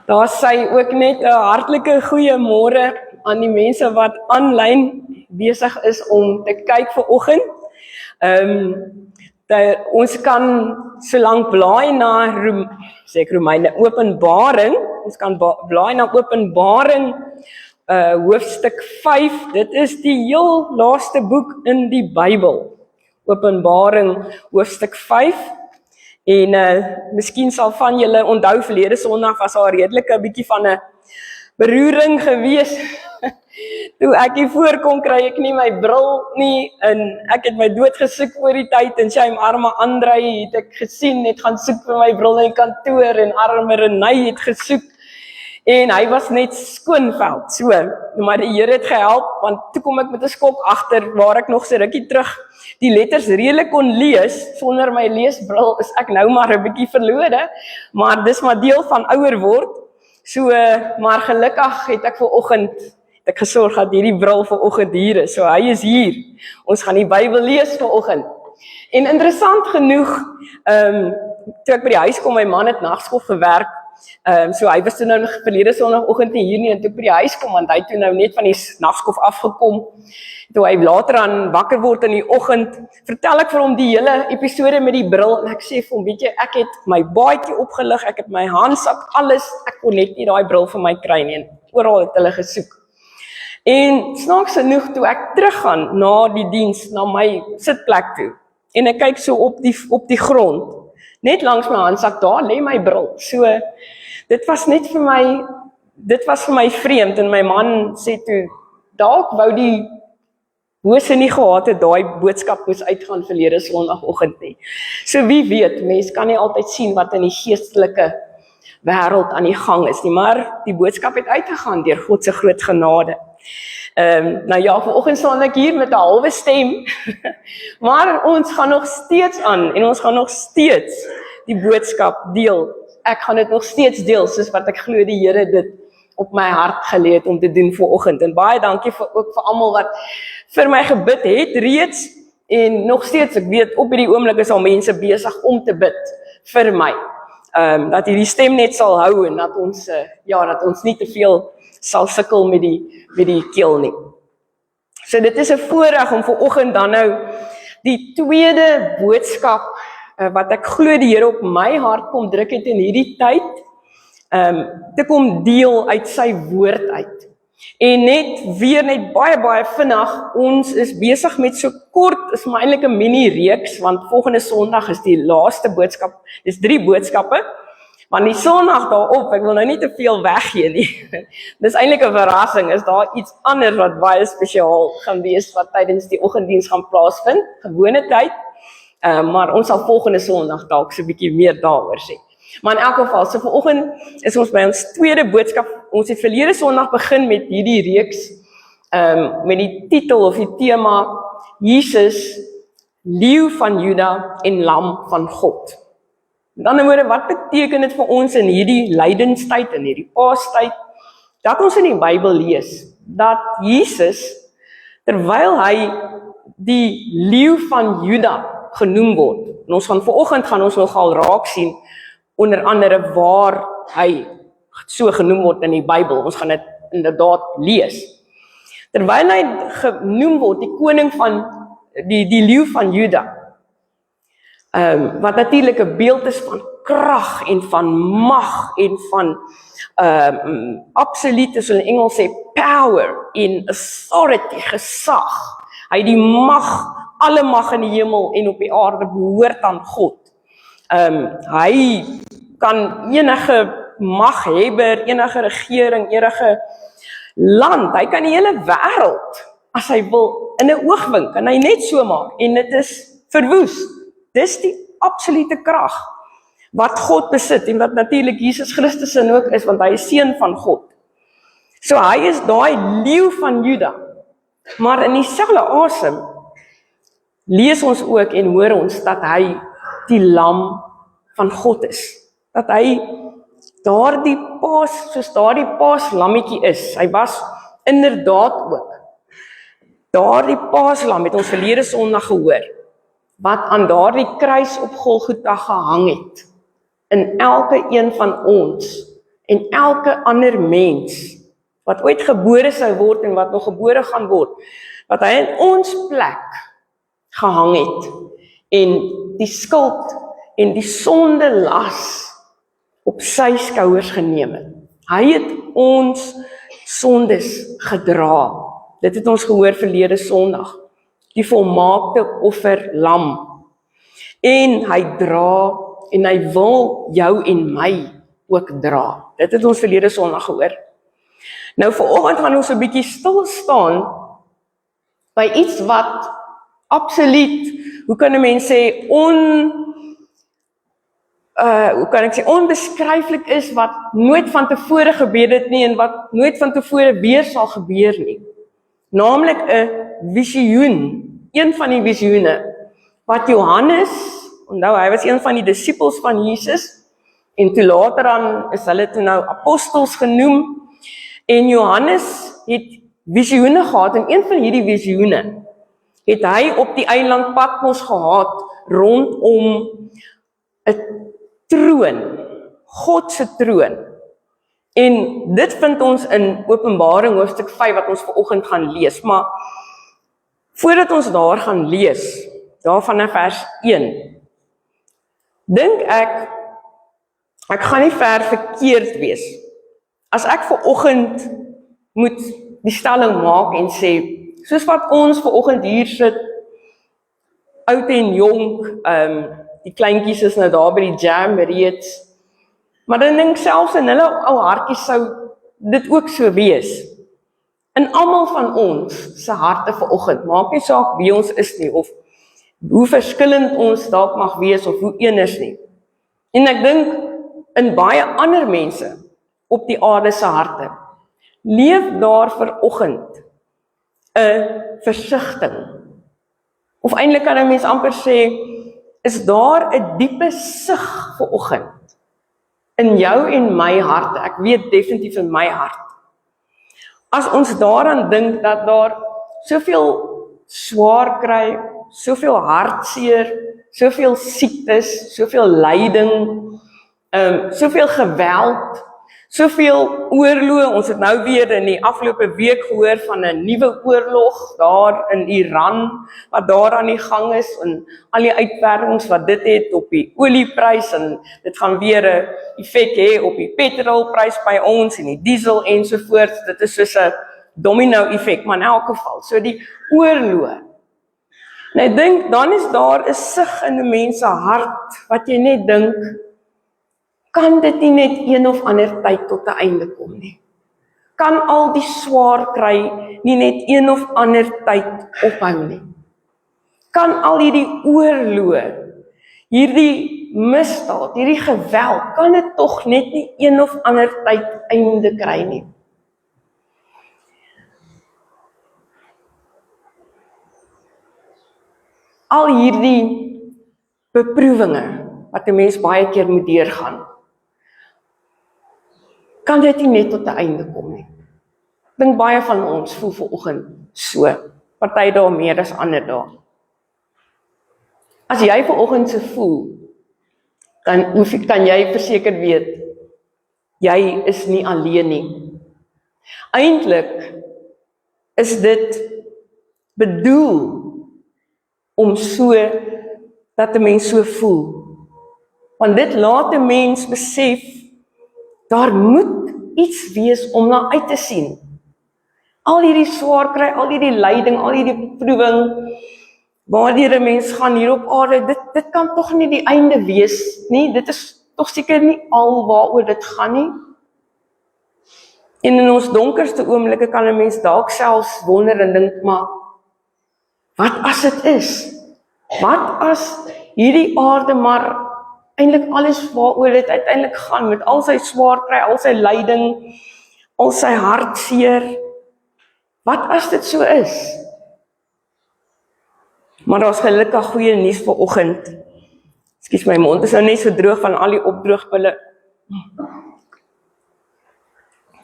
Daar sê ook net 'n hartlike goeiemôre aan die mense wat aanlyn besig is om te kyk vir oggend. Ons kan solank blaai na Romeine Openbaring. Ons kan blaai na Openbaring hoofstuk 5. Dit is die heel laaste boek in die Bybel. Openbaring hoofstuk 5. En miskien sal van julle onthou verlede Sondag was daar redelik 'n bietjie van 'n beroering gewees. Toe ek hier voorkom kry ek nie my bril nie en ek het my dood gesoek voor die tyd en sy arme Andrei het ek gesien, het gaan soek vir my bril in die kantoor en arme Renay het gesoek en hy was net skoonveld, so, maar die Here het gehelp, want toe kom ek met 'n skok agter waar ek nog so rukkie terug die letters redelik kon lees, sonder my leesbril is ek nou maar 'n bietjie verlore, maar dis maar deel van ouer word, so, maar gelukkig het ek vanoggend ek gesorg dat hierdie bril vanoggend hier is, so hy is hier, ons gaan die Bybel lees vanoggend, en interessant genoeg, toe ek by die huis kom, my man het nagskool gewerk, so hy was toe nou verlede Sondagoggend nie hier nie, en toe ek by die huis kom, want hy toe nou net van die nagskool afgekom, toe hy later aan wakker word in die oggend, vertel ek vir hom die hele episode met die bril, en ek sê vir hom, weet jy, ek het my baadjie opgelig, ek het my handsak, alles, ek kon net nie daai bril vir my kry nie, en oral het hulle gesoek. En snaaks genoeg toe ek teruggaan na die diens, na my sitplek toe, en ek kyk so op die grond, net langs my handsak, daar lê my bril, so, dit was vir my vreemd, en my man sê toe, dalk wou die Bose nie gehad het, daai boodskap moes uitgaan verlede Sondagoggend nie. So wie weet, mens kan nie altyd sien wat in die geestelike wêreld aan die gang is nie, maar die boodskap het uitgegaan deur God se groot genade. Nou ja, vanoggend staan ek hier met 'n halwe stem, maar ons gaan nog steeds aan, en ons gaan nog steeds die boodskap deel. Ek gaan dit nog steeds deel, soos wat ek glo die Here dit op my hart gelê het om te doen vanoggend. En baie dankie ook vir almal wat vir my gebid het reeds, en nog steeds, ek weet, op hierdie oomblik is al mense besig om te bid vir my. Dat hierdie stem net sal hou, en dat ons nie te veel sal sukkel met die keel nie. So dit is 'n voorreg om vanoggend dan nou die tweede boodskap wat ek glo die Here op my hart kom druk het in hierdie tyd, te kom deel uit sy woord uit. En net baie vinnig, ons is besig met so kort, is maar eintlik 'n mini-reeks, want volgende Sondag is die laaste boodskap, dis 3 boodskappe, maar die Sondag daarop, ek wil nou nie te veel weggee nie, dis eintlik 'n verrassing, is daar iets anders wat baie spesiaal gaan wees, wat tydens die oggenddiens gaan plaasvind, gewone tyd, maar ons sal volgende Sondag dalk so 'n bietjie meer daaroor sê. Maar in elk geval, so vanoggend is ons by ons tweede boodskap, ons het verlede Sondag begin met hierdie reeks, met die titel of die tema, Jesus, Leeu van Juda en Lam van God. Met ander woorde, wat beteken dit vir ons in hierdie lydenstyd, in hierdie paastyd, dat ons in die Bybel lees, dat Jesus, terwyl hy die Leeu van Juda genoem word, en ons vanoggend gaan ons nogal raak sien, onder andere waar hy so genoem word in die Bybel, ons gaan dit inderdaad lees. Terwyl hy genoem word, die koning van, die Leeu van Juda, wat natuurlik 'n beeld is van krag en van mag en van absolute, soos in Engels sê, power en authority, gesag. Hy het die mag, alle mag in die hemel en op die aarde behoort aan God. Hy kan enige maghebber, enige regering, enige land, hy kan die hele wêreld, as hy wil, in 'n oogwink, kan hy net so maak, en dit is verwoes. Dis die absolute krag, wat God besit, en wat natuurlik Jesus Christus in ook is, want hy is seun van God. So hy is daai Leeu van Juda, maar in dieselfde asem, lees ons ook en hoor ons, dat hy die lam van God is, dat hy soos daardie paaslammetjie is, hy was inderdaad ook, daardie paaslam het ons verlede Sondag gehoor, wat aan daardie kruis op Golgotha gehang het, in elke een van ons en elke ander mens wat ooit gebore sou word en wat nog gebore gaan word, wat hy in ons plek gehang het en die skuld en die sonde las op sy skouers geneem het. Hy het ons sondes gedra. Dit het ons gehoor verlede Sondag. Die volmaakte offerlam. En hy dra en hy wil jou en my ook dra. Dit het ons verlede Sondag gehoor. Nou vanoggend gaan ons 'n bietjie stil staan by iets wat absoluut, hoe kan 'n mens sê, onbeskryflik is, wat nooit van tevore gebeur het nie en wat nooit van tevore weer sal gebeur nie. Naamlik 'n visioen, een van die visioene wat Johannes, onthou hy was een van die disippels van Jesus en toe later dan is hulle toe nou apostels genoem en Johannes het visioene gehad en een van hierdie visioene het hy op die eiland Patmos gehad rondom 'n troon, God se troon. En dit vind ons in Openbaring hoofstuk 5 wat ons vanoggend gaan lees, maar voordat ons daar gaan lees, daarvan in vers 1, dink ek gaan nie ver verkeerd wees. As ek vanoggend moet die stelling maak en sê, soos wat ons vanoggend hier sit, oud en jonk, die kleintjies is nou daar by die jam reeds, maar dan dink selfs in hulle ou hartjies sou dit ook so wees. In almal van ons se harte vanoggend, maak nie saak wie ons is nie, of hoe verskillend ons dalk mag wees, of hoe eners nie. En ek dink in baie ander mense op die aarde se harte, leef daar vanoggend 'n versigtiging. Of eintlik kan 'n mens amper sê, is daar 'n diepe sig vanoggend in jou en my harte. Ek weet definitief in my hart. As ons daaraan dink dat daar soveel swaar kry, soveel hartseer, soveel siektes, soveel lyding, soveel geweld, soveel oorloë. Ons het nou weer in die afgelope week gehoor van 'n nuwe oorlog daar in Iran, wat daar aan die gang is, en al die uitwerkings wat dit het op die olieprys, en dit gaan weer 'n effek hê op die petrolprys by ons, en die diesel ensovoorts. Dit is soos 'n domino effek, maar in elk geval, so die oorloë. En ek dink, dan is daar 'n sig in 'n mens se hart, wat jy net dink, kan dit nie net een of ander tyd tot 'n einde kom nie? Kan al die swaar kry nie net een of ander tyd ophou nie? Kan al hierdie oorloë, hierdie misdaad, hierdie geweld, kan dit tog net nie een of ander tyd einde kry nie? Al hierdie beproewinge wat 'n mens baie keer moet deurgaan, kan dit nie net tot 'n einde kom nie. Ek dink baie van ons voel vanoggend so, party dae meer as ander dae. As jy vanoggend so voel, kan jy verseker weet, jy is nie alleen nie. Eintlik is dit bedoel om so dat 'n mens so voel. Want dit laat 'n mens besef, daar moet iets wees om na uit te sien. Al hierdie swaar kry, al hierdie lyding, al hierdie beproewing, waardeur 'n mens gaan hier op aarde, dit kan tog nie die einde wees nie. Dit is tog seker nie al waaroor dit gaan nie. En in ons donkerste oomblikke kan 'n mens dalk selfs wonder en dink, maar wat as dit is? Wat as hierdie aarde maar eintlik alles waaroor dit uiteindelik gaan, met al sy swaar kry, al sy lyding, al sy hartseer, wat as dit so is? Maar daar's gelukkig goeie nuus vanoggend. Ekskuus, my mond is nou net so droog van al die opdroogpille.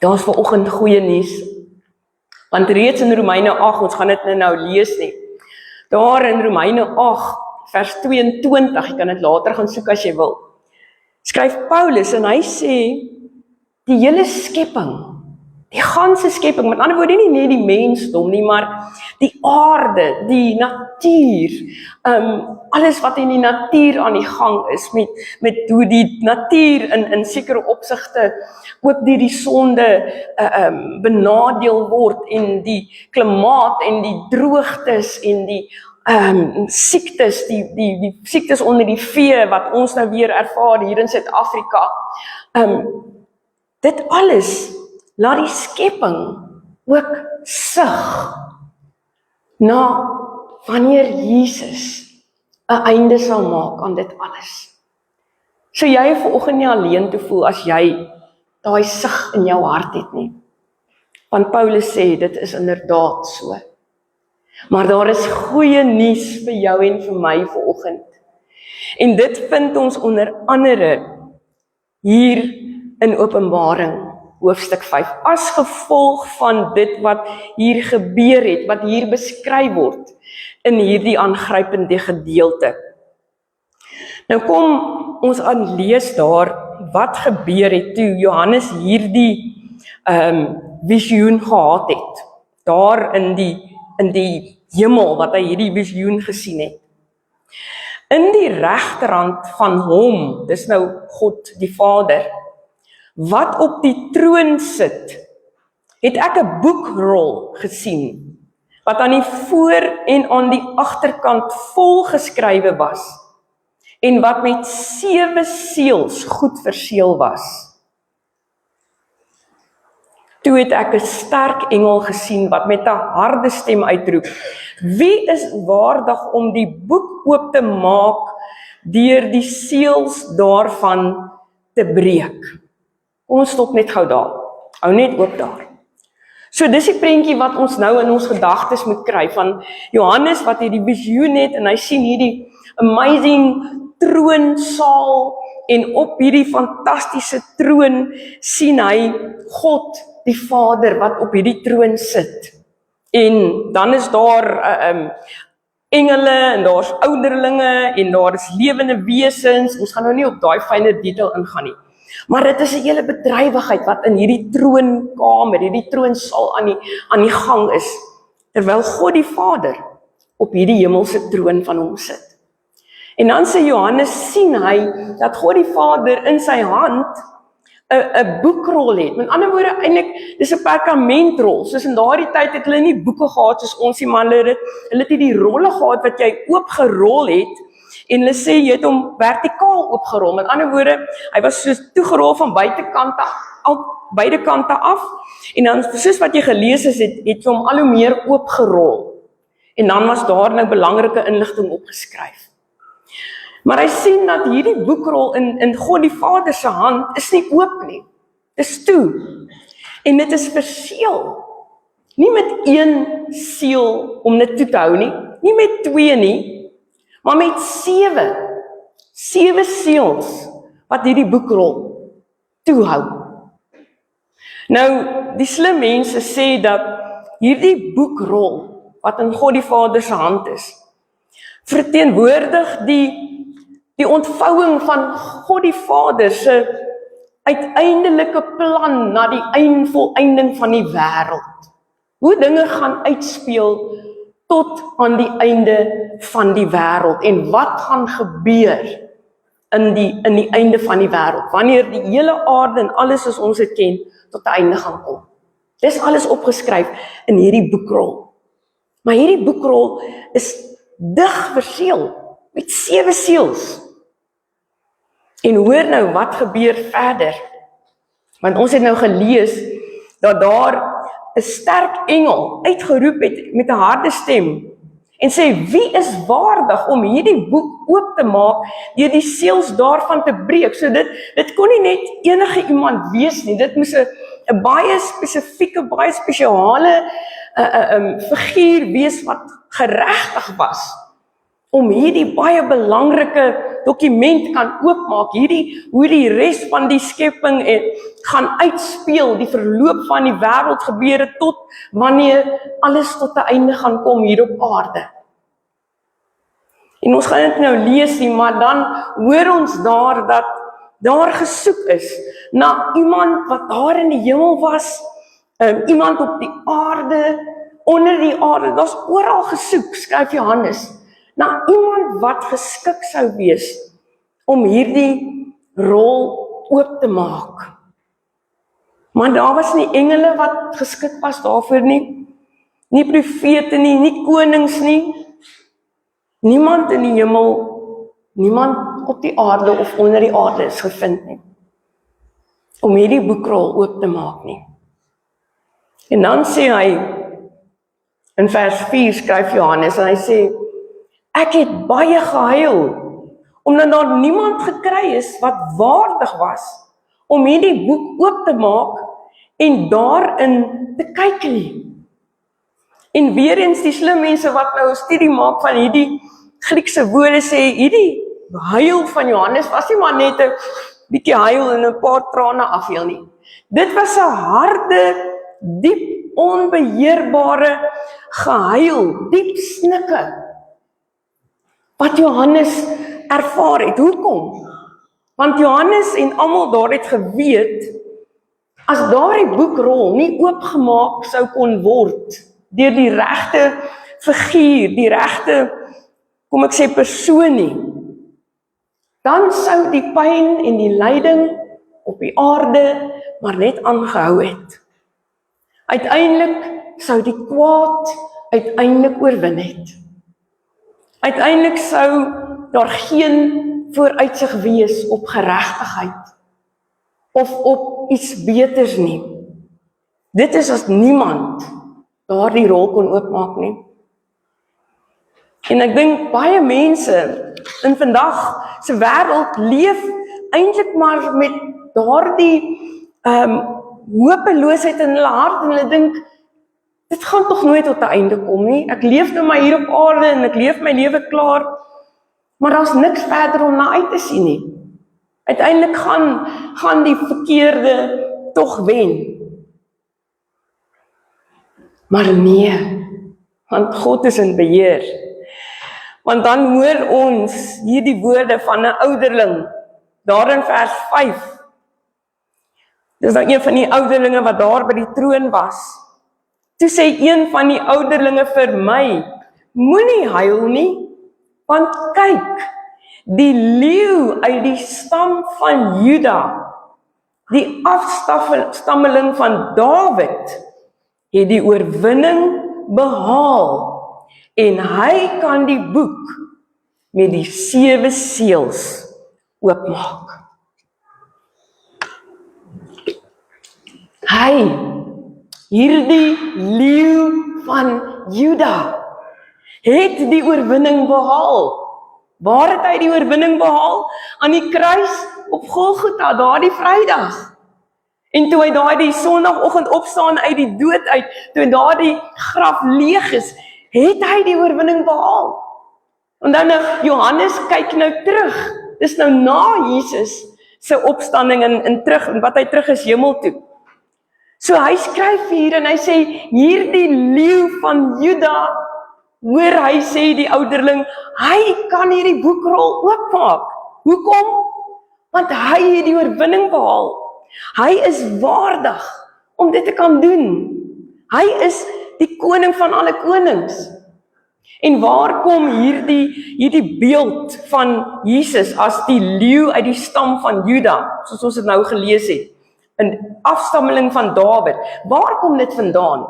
Daar's vanoggend goeie nuus. Want reeds in Romeine 8, ons gaan dit nou lees nie. Daar in Romeine 8, vers 22, jy kan dit later gaan soek as jy wil. skryf Paulus en hy sê, die hele skepping, die ganse skepping, met ander woorde nie net die mensdom nie, maar die aarde, die natuur, alles wat in die natuur aan die gang is, met hoe die natuur in sekere opsigte ook deur die sonde benadeel word, en die klimaat en die droogtes en die siektes, die siektes onder die vee wat ons nou weer ervaar hier in Suid-Afrika. Dit alles laat die skepping ook sug na wanneer Jesus 'n einde sal maak aan dit alles. So jy vanoggend nie alleen te voel as jy daai sug in jou hart het nie. Want Paulus sê dit is inderdaad so. Maar daar is goeie nuus vir jou en vir my vanoggend. En dit vind ons onder andere hier in Openbaring hoofstuk 5, as gevolg van dit wat hier gebeur het, wat hier beskryf word in hierdie aangrypende gedeelte. Nou kom ons aan lees daar wat gebeur het toe Johannes hierdie visioen gehad het, daar in die hemel wat hy hierdie visioen gesien het. In die regterhand van hom, dis nou God die Vader, wat op die troon sit, het ek 'n boekrol gesien, wat aan die voor en aan die agterkant volgeskrywe was, en wat met 7 seels goed verseël was. Toe het ek 'n sterk engel gesien, wat met 'n harde stem uitroep, wie is waardig om die boek oop te maak, deur die seels daarvan te breek? Kom ons stop net gou daar. Hou net oop daar. So dis die prentjie wat ons nou in ons gedagtes moet kry van Johannes wat hierdie visioen het en hy sien hierdie amazing troonsaal en op hierdie fantastiese troon sien hy God die Vader wat op hierdie troon sit. En dan is daar engele en daar's ouderlinge en daar is lewende wesens. Ons gaan nou nie op daai fynere detail ingaan nie. Maar dit is 'n hele bedrywigheid wat in hierdie troonkamer, hierdie troonsaal aan die gang is, terwyl God die Vader op hierdie hemelse troon van hom sit. En dan sê Johannes, sien hy dat God die Vader in sy hand 'n boekrol het. Met ander woorde, eintlik, dis 'n perkamentrol. Soos in daardie tyd het hulle nie boeke gehad soos ons nie, maar hulle het die rolle gehad wat jy oopgerol het, en hulle sê jy het hom vertikaal oopgerol. Met ander woorde, hy was soos toegerol van beide kante af, en dan soos wat jy gelees het jy hom al hoe meer oopgerol. En dan was daar nou belangrike inligting opgeskryf. Maar hy sien dat hierdie boekrol in God die Vader se hand is nie oop nie. Dis toe. En dit is verseël. Nie met 1 seël om dit toe te hou nie, nie met 2 nie, maar met 7. 7 seëls wat hierdie boekrol toehou. Nou, die slim mense sê dat hierdie boekrol wat in God die Vader se hand is, verteenwoordig die ontvouing van God die Vader se uiteindelike plan na die volleinding van die wêreld. Hoe dinge gaan uitspeel tot aan die einde van die wêreld en wat gaan gebeur in die einde van die wêreld, wanneer die hele aarde en alles soos ons dit ken tot 'n einde gaan kom. Dis alles opgeskryf in hierdie boekrol. Maar hierdie boekrol is dig verseël met 7 seels. En hoor nou wat gebeur verder. Want ons het nou gelees dat daar 'n sterk engel uitgeroep het met 'n harde stem en sê, wie is waardig om hierdie boek oop te maak deur die seels daarvan te breek? So dit kon nie net enige iemand wees nie. Dit moes 'n baie spesifieke, baie spesiale figuur wees wat geregtig was om hierdie baie belangrike dokument kan oopmaak, hoe die res van die skepping gaan uitspeel, die verloop van die wêreld gebeure tot wanneer alles tot 'n einde gaan kom hier op aarde. En ons gaan dit nou lees nie, maar dan hoor ons daar dat daar gesoek is na iemand wat daar in die hemel was, iemand op die aarde, onder die aarde, daar's oral gesoek, skryf Johannes, na iemand wat geskik sou wees om hierdie rol oop te maak. Maar daar was nie engele wat geskik was daarvoor nie profete nie konings nie, niemand in die hemel, niemand op die aarde of onder die aarde is gevind nie, om hierdie boekrol oop te maak nie. En dan sê hy, in vers 4 skryf Johannes, en hy sê, ek het baie gehuil, omdat daar niemand gekry is wat waardig was, om hierdie boek oop te maak, en daarin te kyk nie. En weer eens die slim mense wat nou 'n studie maak van hierdie Griekse woorde sê, hierdie huil van Johannes was nie maar net 'n bietjie huil en 'n paar trane afhaal nie. Dit was 'n harde, diep, onbeheerbare gehuil, diep snikke, wat Johannes ervaar het. Hoekom? Want Johannes en almal daar het geweet, as daardie boekrol nie oopgemaak sou kon word, deur die regte figuur, die regte, kom ek sê persoon nie, dan sou die pyn en die lyding op die aarde maar net aangehou het. Uiteindelik sou die kwaad uiteindelik oorwin het. Uiteindelik sou daar geen vooruitsig wees op geregtigheid of op iets beters nie. Dit is as niemand daardie rol kon oopmaak nie. En ek dink baie mense in vandag se wêreld leef eintlik maar met daardie hopeloosheid in hulle hart, en hulle dink, dit gaan tog nooit tot 'n einde kom nie. Ek leef nou maar hier op aarde en ek leef my lewe klaar, maar daar's niks verder om na uit te sien nie. Uiteindelik gaan die verkeerde tog wen. Maar nee, want God is in beheer. Want dan hoor ons hierdie woorde van 'n ouderling, daar in vers 5. Dis nou een van die ouderlinge wat daar by die troon was. Toe sê een van die ouderlinge vir my, moenie huil nie, want kyk, die leeu uit die stam van Juda, die afstammeling van Dawid, het die oorwinning behaal, en hy kan die boek met die 7 seels oopmaak. Hy, hierdie leeu van Juda, het die oorwinning behaal. Waar het hy die oorwinning behaal? Aan die kruis op Golgotha, daardie Vrydag. En toe hy daardie Sondagoggend opstaan uit die dood uit, toe daardie graf leeg is, het hy die oorwinning behaal. En dan Johannes kyk nou terug. Dis nou na Jesus se opstanding en terug, en wat hy terug is hemel toe. So hy skryf hier en hy sê, hierdie leeu van Juda, hoor hy sê die ouderling, hy kan hierdie boekrol oopmaak. Hoekom? Want hy het die oorwinning behaal. Hy is waardig om dit te kan doen. Hy is die koning van alle konings. En waar kom hierdie beeld van Jesus as die leeu uit die stam van Juda, soos ons dit nou gelees het, 'n afstammeling van Dawid, waar kom dit vandaan?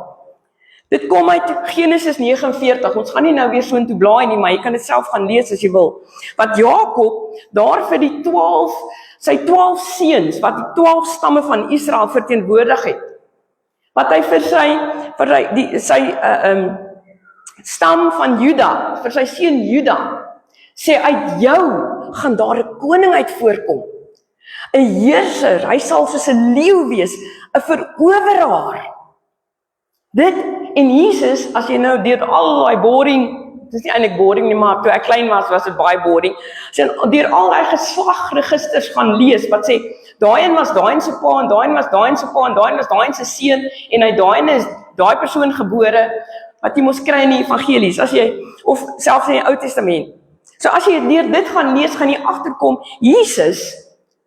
Dit kom uit Genesis 49, ons gaan nie nou weer so intoe blaai nie, maar jy kan dit self gaan lees as jy wil, wat Jakob daar vir die 12, sy 12 seuns, wat die 12 stamme van Israel verteenwoordig het, wat hy vir sy stam van Juda, vir sy seun Juda, sê uit jou gaan daar 'n koning uit voorkom, 'n heerser, hy sal soos 'n leeu wees, 'n veroweraar. Dit en Jesus, as jy nou deur al daai boring, dit is nie eintlik boring nie, maar toe ek klein was dit baie boring, as jy deur al daai geslagregisters gaan lees, wat sê, daai een was daai se pa, en daai een was daai se pa, en daai een was daai se seun, en uit daai een is daai persoon gebore, wat jy mos kry in die evangelies, as jy, of selfs in die Ou Testament. So as jy deur dit gaan lees, gaan jy agterkom, Jesus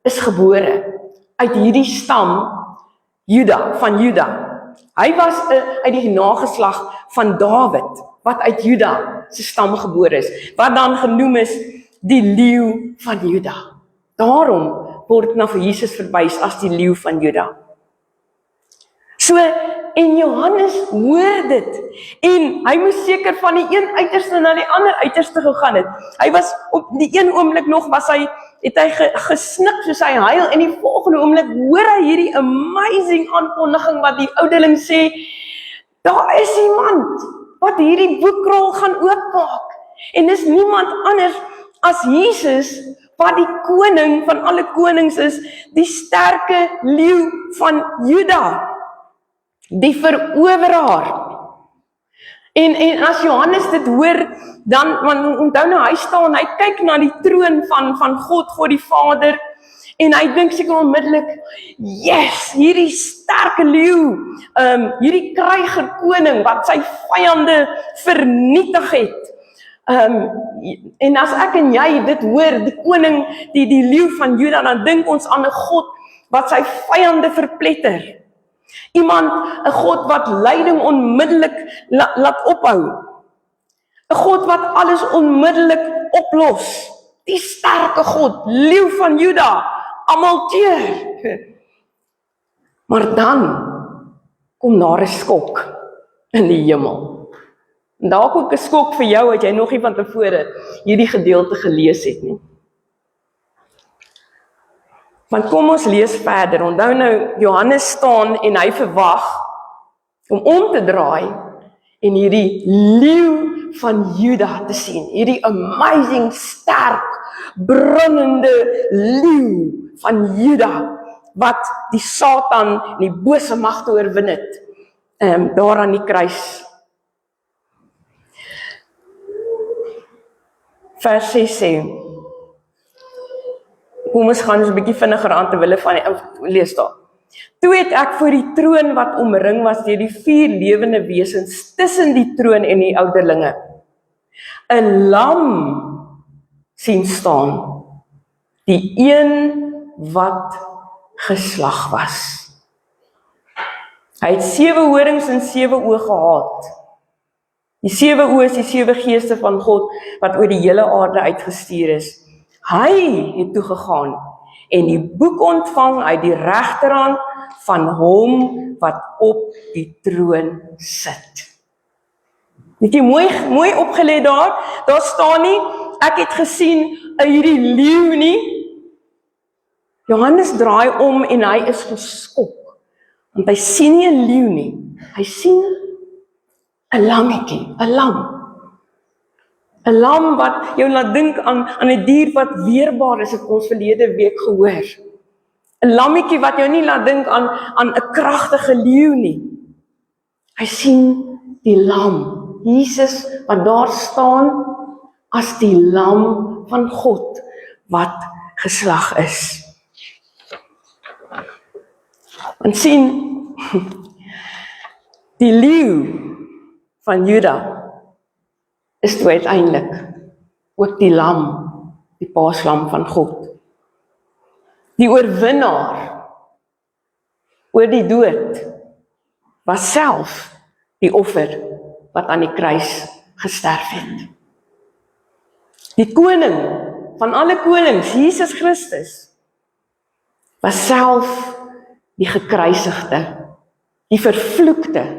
is gebore uit hierdie stam van Juda. Hy was uit die nageslag van Dawid, wat uit Juda se stam gebore is, wat dan genoem is die leeu van Juda. Daarom word na vir Jesus verwys as die leeu van Juda. So, en Johannes hoor dit, en hy moes seker van die een uiterste na die ander uiterste gegaan het. Hy was op die een oomblik nog, het hy gesnik soos hy huil, en die volgende oomblik hoor hy hierdie amazing aankondiging wat die ouderling sê, daar is iemand wat hierdie boekrol gaan oopmaak, en dis niemand anders as Jesus, wat die koning van alle konings is, die sterke leeu van Juda, die veroweraar. En as Johannes dit hoor, dan, want onthou nou, hy staan, hy kyk na die troon van God die Vader, en hy dink seker onmiddellik, yes, hierdie sterke leeu, hierdie kryger koning, wat sy vyande vernietig het. En as ek en jy dit hoor, die koning, die leeu van Juda, dan dink ons aan 'n God, wat sy vyande verpletter. Iemand, 'n God wat lyding onmiddellik laat ophou. 'n God wat alles onmiddellik oplos. Die sterke God, leeu van Juda, almal teer. Maar dan kom daar 'n skok in die hemel. En daar ook 'n skok vir jou, as jy nog nie van tevore hierdie gedeelte gelees het nie. Want kom ons lees verder. Onthou nou, Johannes staan en hy verwag om te draai en hierdie leeu van Juda te sien. Hierdie amazing, sterk, brullende leeu van Juda, wat die Satan en die bose magte oorwin het, daar aan die kruis. Vers 6 sê, kom ons gaan ons 'n bietjie vinniger aan terwille van die lees daar. Toe het ek voor die troon wat omring was deur die 4 lewende wesens tussen die troon en die ouderlinge 'n lam sien staan, die een wat geslag was. Hy het 7 horings en 7 oë gehad. Die 7 oë is die 7 geeste van God wat oor die hele aarde uitgestuur is. Hy het toegegaan en die boek ontvang uit die regterhand van hom wat op die troon sit. Het jy mooi opgelet daar? Daar staan nie, ek het gesien hierdie leeu nie. Johannes draai om en hy is geskok, want hy sien nie 'n leeu nie, hy sien 'n lammetjie, 'n lam. 'n lam wat jou laat dink aan 'n dier wat weerbaar is, het ons verlede week gehoor. 'n lammetjie wat jou nie laat dink aan 'n kragtige leeu nie. Hy sien die lam, Jesus wat daar staan as die lam van God wat geslag is. En sien, die leeu van Juda is toe uiteindelik ook die lam, die paaslam van God. Die oorwinnaar oor die dood was self die offer wat aan die kruis gesterf het. Die koning van alle konings, Jesus Christus, was self die gekruisigde, die vervloekte,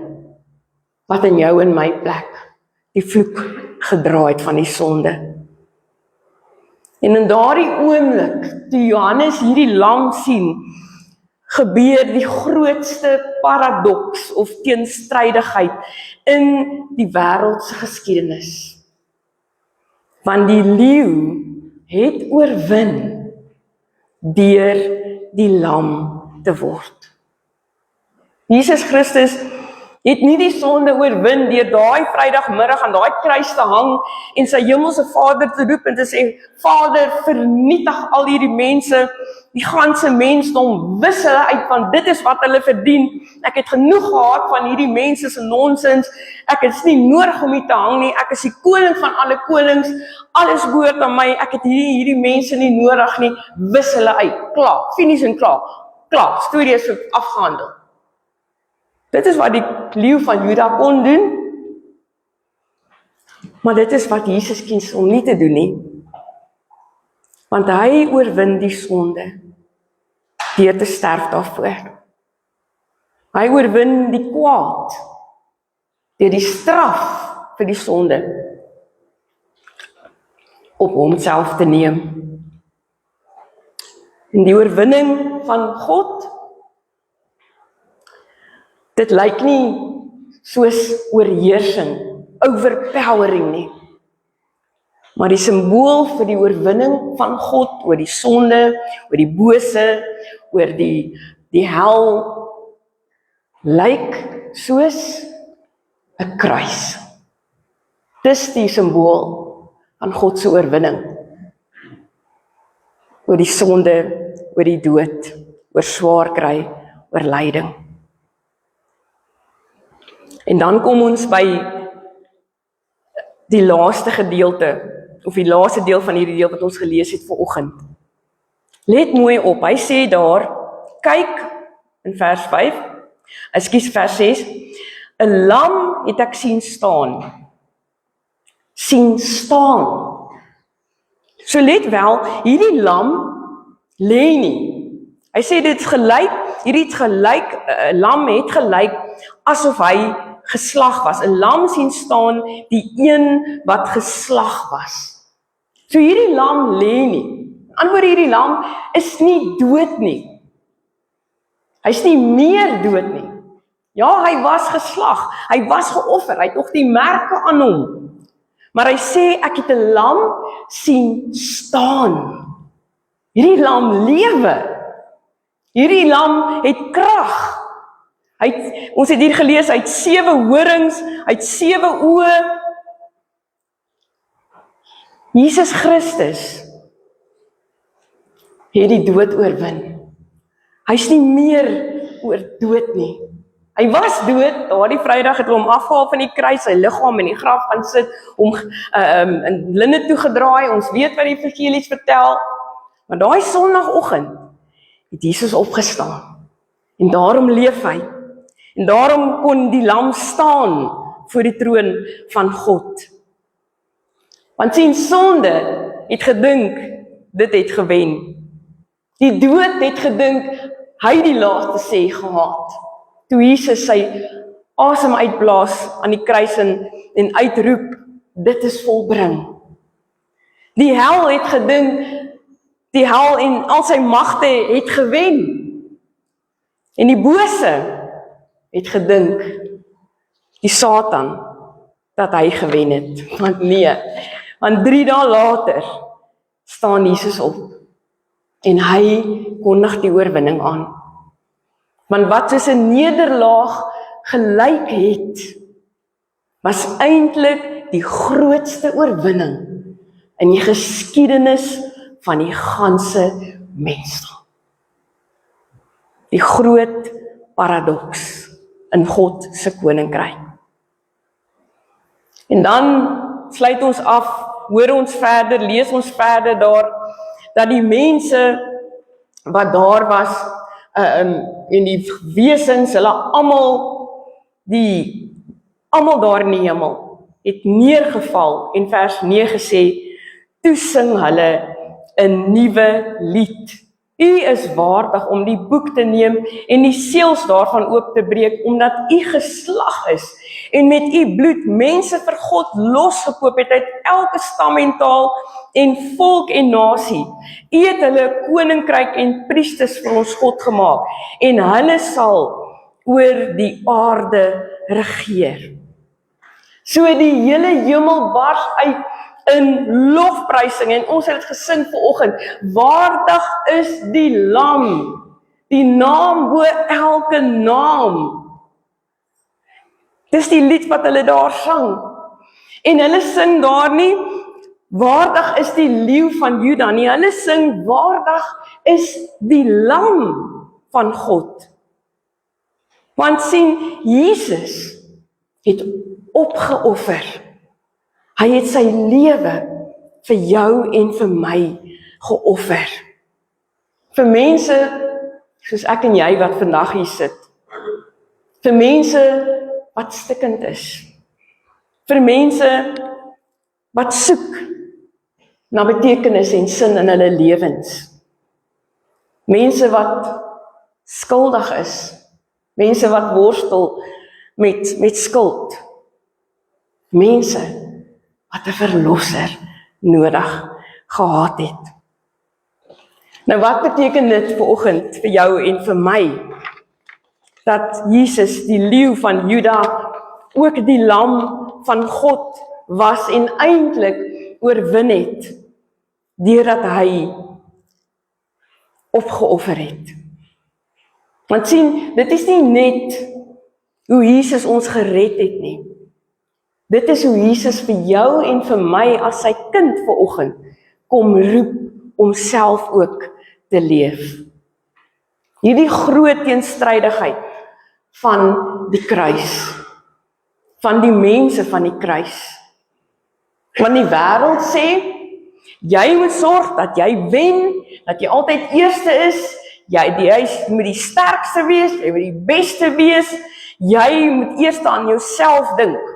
wat in jou en my plek die vloek gedra het van die sonde. En in daardie oomblik, toe Johannes hierdie lam sien, gebeur die grootste paradoks of teenstrydigheid in die wêreldse geskiedenis. Want die leeu het oorwin deur die lam te word. Jesus Christus Het nie die sonde oorwin deur daai Vrydagmiddag aan daai kruis te hang en sy hemelse Vader te roep en te sê, Vader, vernietig al hierdie mense, die ganse mensdom, wis hulle uit, want dit is wat hulle verdien. Ek het genoeg gehad van hierdie mense se nonsens, ek is nie nodig om hier te hang nie, ek is die koning van alle konings, alles behoort aan my, ek het hierdie mense nie nodig nie, wis hulle uit, klaar, finies en klaar, storie is afgehandel. Dit is wat die leeu van Juda kon doen, maar dit is wat Jesus kies om nie te doen nie, want hy oorwin die sonde deur te sterf daarvoor. Hy oorwin die kwaad deur die straf vir die sonde op homself te neem. En die oorwinning van God, dit lyk nie soos oorheersing, overpowering nie. Maar die simbool vir die oorwinning van God oor die sonde, oor die bose, oor die hel, lyk soos 'n kruis. Dis die simbool van God se oorwinning oor die sonde, oor die dood, oor swaar kry, oor lyding. En dan kom ons by die laaste gedeelte, of die laaste deel van hierdie deel wat ons gelees het vanoggend. Let mooi op, hy sê daar, kyk in vers 5, vers 6, 'n lam het ek sien staan. So let wel, hierdie lam lê nie. Hy sê dit gelyk, lam het gelyk asof hy geslag was. 'n Lam sien staan, die een wat geslag was. So hierdie lam lê nie. Antwoord, hierdie lam is nie dood nie. Hy's nie meer dood nie. Ja, hy was geslag, hy was geoffer, hy het nog die merke aan hom. Maar hy sê, ek het 'n lam sien staan. Hierdie lam lewe. Hierdie lam het krag. Ons het hier gelees, hy het 7 horings, hy het 7 oë. Jesus Christus het die dood oorwin. Hy's nie meer oor dood nie. Hy was dood, daardie Vrydag het hom afgehaal van die kruis, sy liggaam in die graf gaan sit, hom in linne toegedraai, ons weet wat die evangelies vertel, maar daai Sondagoggend het Jesus opgestaan, en daarom leef hy, en daarom kon die lam staan voor die troon van God. Want sien, sonde het gedink, dit het gewen. Die dood het gedink, hy die laaste sê gehad. Toe Jesus sy asem uitblaas aan die kruis en uitroep, dit is volbring. Die hel het gedink, die hel en al sy magte het gewen. En die bose het gedink, die Satan, dat hy gewen het. Want nee, want 3 dae later staan Jesus op en hy kondig die oorwinning aan. Want wat soos 'n nederlaag gelyk het, was eintlik die grootste oorwinning in die geskiedenis van die ganse mensdom. Die groot paradoks in God se koninkryk. En dan sluit ons af, hoor ons verder, lees ons verder daar, dat die mense wat daar was, en die wesens, hulle almal daar in die hemel, het neergeval, en vers 9 sê, toe sing hulle 'n nuwe lied. U is waardig om die boek te neem en die seels daarvan oop te breek, omdat u geslag is en met u bloed mense vir God losgekoop het uit elke stam en taal en volk en nasie. U het hulle koninkryk en priesters vir ons God gemaak en hulle sal oor die aarde regeer. So die hele hemel bars uit in lofprysing, en ons het dit gesing vanoggend, waardig is die lam, die naam bo elke naam. Dis die lied wat hulle daar sang. En hulle sing daar nie, waardig is die leeu van Juda nie, hulle sing, waardig is die lam van God. Want sien, Jesus het opgeoffer. Hy het sy lewe vir jou en vir my geoffer. Vir mense soos ek en jy wat vandag hier sit. Vir mense wat stikkend is. Vir mense wat soek na betekenis en sin in hulle lewens. Mense wat skuldig is. Mense wat worstel met skuld. Mense wat 'n verlosser nodig gehad het. Nou wat beteken dit vanoggend vir jou en vir my? Dat Jesus, die leeu van Juda, ook die lam van God was en eintlik oorwin het, deurdat hy opgeoffer het. Want sien, dit is nie net hoe Jesus ons gered het nie. Dit is hoe Jesus vir jou en vir my as sy kind vanoggend kom roep om self ook te leef. Hierdie groot teenstrydigheid van die kruis, van die mense van die kruis. Want die wêreld sê, jy moet sorg dat jy wen, dat jy altyd eerste is, jy moet die sterkste wees, jy moet die beste wees, jy moet eerst aan jouself dink.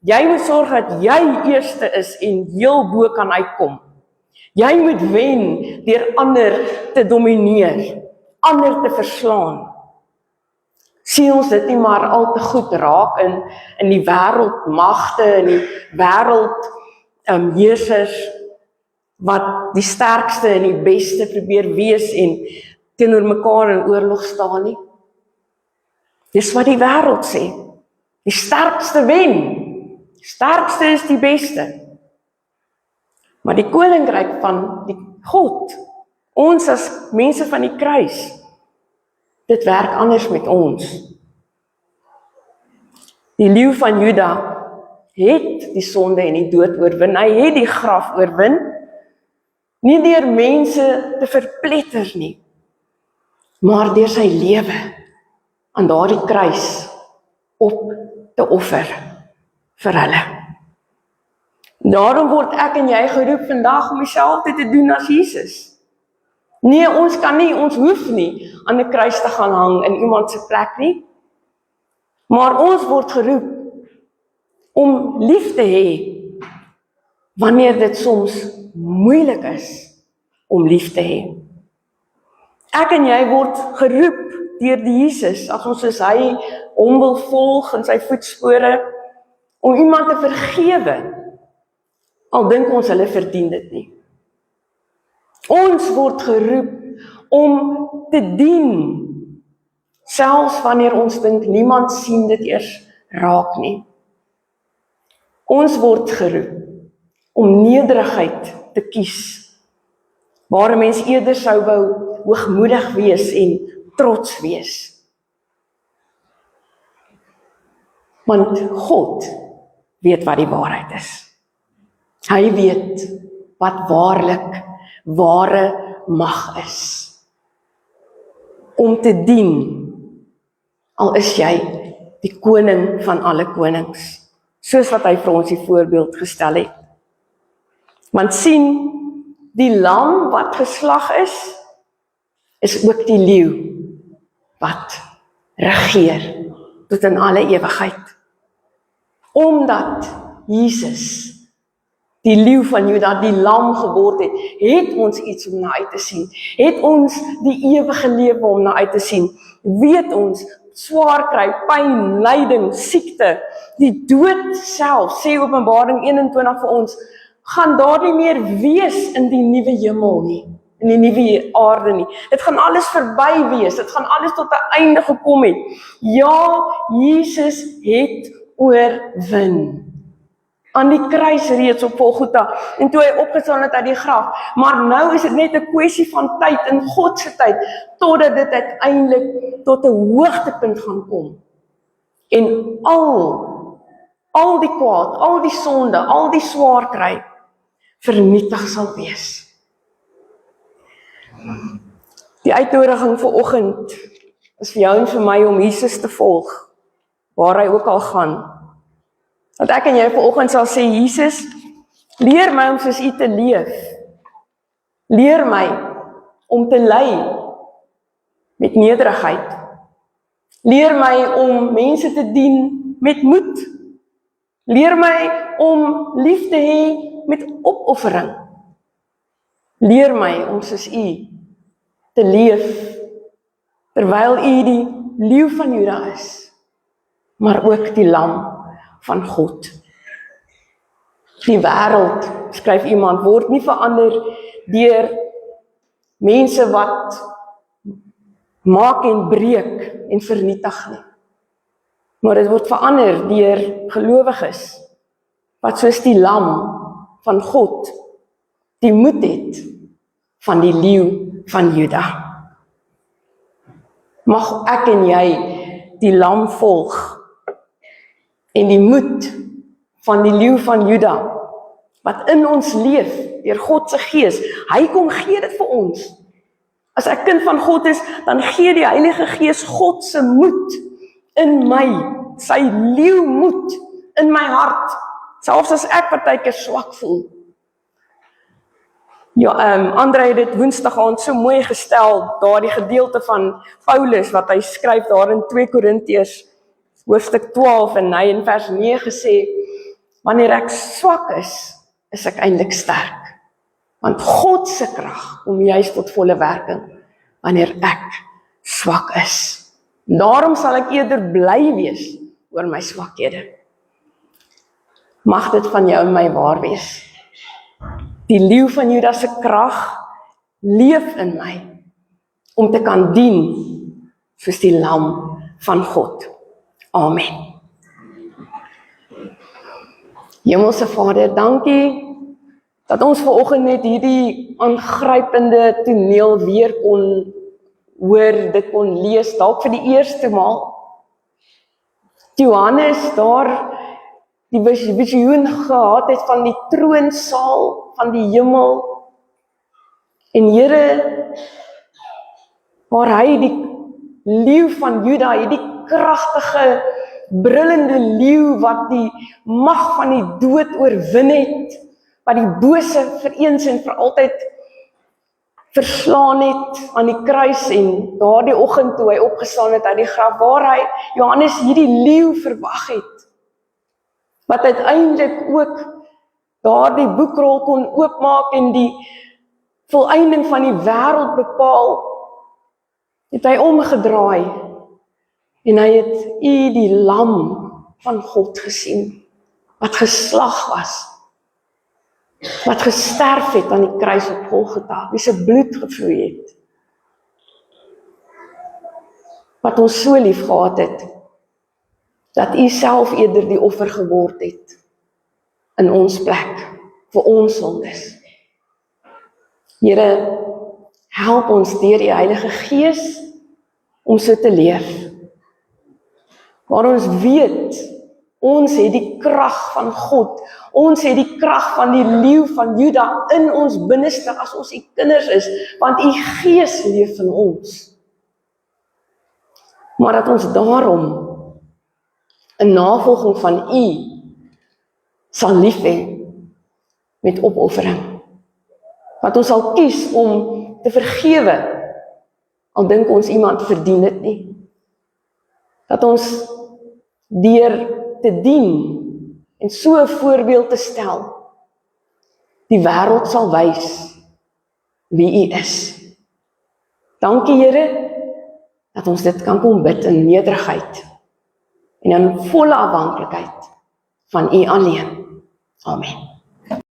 Jy moet sorg dat jy eerste is en heel bo kan uitkom. Jy moet wen deur ander te domineer, ander te verslaan. Sien ons dit nie maar al te goed raak in die wêreldmagte, in die wêreld heersers, wat die sterkste en die beste probeer wees en teenoor mekaar in oorlog staan nie. Dis wat die wêreld sê. Die sterkste wen. Die sterkste is die beste. Maar die koninkryk van die God, ons as mense van die kruis, dit werk anders met ons. Die leeu van Juda het die sonde en die dood oorwin. Hy het die graf oorwin, nie deur mense te verpletter nie, maar deur sy lewe aan daardie kruis op te offer vir hulle. Daarom word ek en jy geroep vandag om dieselfde te doen as Jesus. Nee, ons kan nie, ons hoef nie aan 'n kruis te gaan hang in iemand se plek nie. Maar ons word geroep om lief te hê wanneer dit soms moeilik is om lief te hê. Ek en jy word geroep deur die Jesus, as ons soos hy hom wil volg in sy voetspore, om iemand te vergewe, al dink ons hulle verdien dit nie. Ons word geroep om te dien, selfs wanneer ons dink niemand sien dit eers raak nie. Ons word geroep om nederigheid te kies, waar 'n mens eerder sou wou hoogmoedig wees en trots wees. Want God weet wat die waarheid is. Hy weet wat waarlik ware mag is. Om te dien, al is jy die koning van alle konings, soos wat hy vir ons die voorbeeld gestel het. Want sien, die lam wat geslag is ook die leeu wat regeer tot in alle ewigheid. Omdat Jesus, die leeu van Juda, die lam geword het ons iets om na uit te sien. Het ons die ewige lewe om na uit te sien. Weet ons, swaar kry, pyn, lyding, siekte, die dood self, sê Openbaring 21 vir ons, gaan daar nie meer wees in die nuwe hemel nie, in die nuwe aarde nie. Dit gaan alles verby wees, dit gaan alles tot 'n einde gekom het. Ja, Jesus het oorwin. Aan die kruis reeds op Golgotha, en toe hy opgestaan het uit die graf. Maar nou is dit net 'n kwessie van tyd, in God se tyd, totdat dit uiteindelik tot 'n hoogtepunt gaan kom. En al al die kwaad, al die sonde, al die swaar kry, vernietig sal wees. Die uitnodiging vir oggend is vir jou en vir my om Jesus te volg, waar hy ook al gaan. Dat ek en jy vanoggend sal sê, Jesus, leer my om soos U te leef. Leer my om te lei met nederigheid. Leer my om mense te dien met moed. Leer my om lief te hê met opoffering. Leer my om soos U te leef, terwyl U die leeu van Juda is, maar ook die lam van God. Die wêreld, skryf iemand, word nie verander deur mense wat maak en breek en vernietig nie. Maar dit word verander deur gelowiges, wat soos die lam van God, die moed het van die leeu van Juda. Mag ek en jy die lam volg, en die moed van die leeu van Juda, wat in ons leef, deur God se Gees, hy kom gee dit vir ons. As ek kind van God is, dan gee die Heilige Gees God se moed in my, sy leeumoed in my hart, selfs as ek partykeer swak voel. Ja, Andre het dit Woensdag aand so mooi gestel, daardie gedeelte van Paulus, wat hy skryf daar in 2 Korintiërs, hoofstuk 12, en hy in vers 9 sê, wanneer ek swak is ek eintlik sterk. Want God se krag kom juis tot volle werking, wanneer ek swak is. Daarom sal ek eerder bly wees oor my swakhede. Mag dit van jou en my waar wees. Die leeu van Juda se krag leef in my, om te kan dien, soos die lam van God. Amen. Hemelse Vader, dankie dat ons vanoggend net hierdie aangrypende toneel weer kon hoor, dit kon lees, dalk vir die eerste maal. Johannes daar die visioen gehad het van die troonsaal van die hemel, en Here, waar hy die leeu van Juda, hierdie kragtige, brullende leeu wat die mag van die dood oorwin het, wat die bose vir eens en vir altyd verslaan het aan die kruis, en daardie oggend toe hy opgestaan het uit die graf, waar hy Johannes hierdie leeu verwag het, wat uiteindelik ook daardie boekrol kon oopmaak en die volëinding van die wêreld bepaal, het hy omgedraai, en hy het die lam van God gesien, wat geslag was, wat gesterf het aan die kruis op Golgotha, wie se bloed gevloei het, wat ons so lief gehad het, dat U self eerder die offer geword het, in ons plek, vir ons sondes. Here, help ons deur die Heilige Gees, om so te leef, waar ons weet, ons het die krag van God, ons het die krag van die leeu van Juda in ons binneste, as ons U kinders is, want U Gees leef in ons. Maar dat ons daarom, in navolging van U, sal lief hê, met opoffering. Wat ons sal kies om te vergewe, al dink ons iemand verdien dit nie. Dat ons deur te dien, en so 'n voorbeeld te stel, die wêreld sal wys wie U is. Dankie Here, dat ons dit kan kom bid in nederigheid, en in volle afhanklikheid van U alleen. Amen.